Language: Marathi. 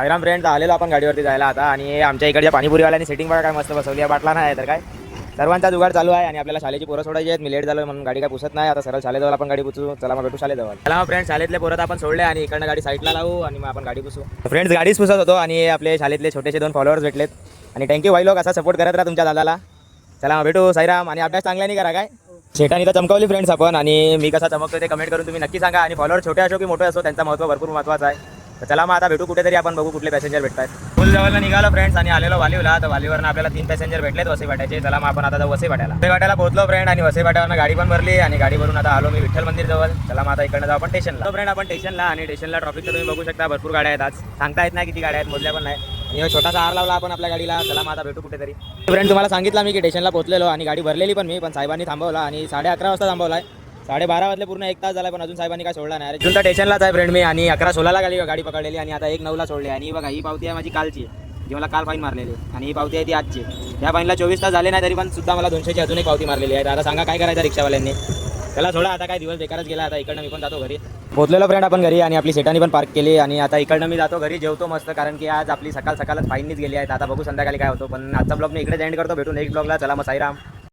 साईराम फ्रेंड्स, आलेलो आपण गाडीवरती जायला आता. आणि आमच्या इकडच्या पाणीपुरीवाल्यांनी सेटिंग बघा काय मस्त बसवली आहे. बाटला नाही तर काय सर्वांचा जुगाड चालू आहे. आणि आपल्याला शाळेची पोरं सोडायची आहेत. मी लेट झालो म्हणून गाडी काय पुसत नाही. आता सरळ शाळेजवळ आपण गाडी पुसू. चला मग भेटू शाळेजवळ. चला मग फ्रेंड्स, शाळेतले पोरं आपण सोडले आणि इकडनं गाडी साईडला लावू आणि मग आपण गाडी पुसू. फ्रेंड्स, गाडीच पुसत होतो आणि आपले शाळेतले छोटेसे 2 फॉलोअर्स भेटलेत. आणि थँक्यू भाई लोक, असा सपोर्ट करत राहा तुमच्या दादाला. चला मग भेटू साईराम. आणि अभ्यास चांगल्याने करा काय. शेटानी तर चमकवली फ्रेंड्स आपण. आणि मी कसा चमकतो ते कमेंट करून तुम्ही नक्की सांगा. आणि फॉलोअर छोटे असो की मोठे असो, त्यांचा महत्त्व भरपूर महत्त्वाचा आहे. तर चला मग आता भेटू कुठेतरी. आपण बघू कुठले पॅसेंजर भेटतात. फुल जवळला निघालो फ्रेंड्स आणि आलेलो वालीवला. तर वालीवरनं आपल्याला 3 पॅसेंजर भेटलेत वसईपाट्याचे. चला मग आपण आता जाऊ वसईपाट्याला. वसईपाट्याला पोहोचलो फ्रेंड. आणि वसईपाट्यावरनं गाडी पण भरली आणि गाडी भरून आता आलो मी विठ्ठल मंदिर जवळ. चला मग आता इकडनं जाऊ आपण स्टेशनला. फ्रेंड आपण स्टेशनला. आणि स्टेशनला ट्रॉफिक तर तुम्ही बघू शकता, भरपूर गाड्या आहेत. आज सांगता येत नाही किती गाड्या आहेत, मोजल्या पण नाही. आणि छोटासा हार लावला आपण आपल्या गाडीला. चला मग आता भेटू कुठेतरी. फ्रेंड तुम्हाला सांगितलं मी की स्टेशनला पोहोचलेलो आणि गाडी भरलेली पण मी, पण साहेबांनी थांबवला आणि 11:30 वाजता थांबवलाय. 12:30 वाजले, पूर्ण 1 तास झाला, पण अजून साहेबांनी काय सोडला नाही. अजून तर स्टेशनलाच आहे फ्रेंड मी. आणि 11:16ला गाडी पकडलेली आणि आता 1:09ला सोडली. आणि बघा ही पावती आहे माझी कालची, जी मला काल फाईन मारलेली. आणि ही पावती आहे ती आजची. या फाईनला 24 तास झाले नाही, तरी पण सुद्धा मला 200ची अजून एक पावती मारलेली आहे. आता सांगा काय करायचं रिक्षावाल्यांनी. चला सोडा, आता काय दिवस बेकारच गेला. आता इकडनं मी पण जातो घरी. पोहोचलेलो फ्रेंड आपण घरी आणि आपली सेटानी पण पार्क केली. आणि आता इकडनं मी जातो घरी, जेवतो मस्त, कारण की आज आपली सकाळच फाईननीच गेली आहेत. आता बघू संध्याकाळी काय होतो. पण आजचा ब्लॉग मी इकडे एंड करतो. भेटू नेक्स्ट ब्लॉगला. चला मग साईराम.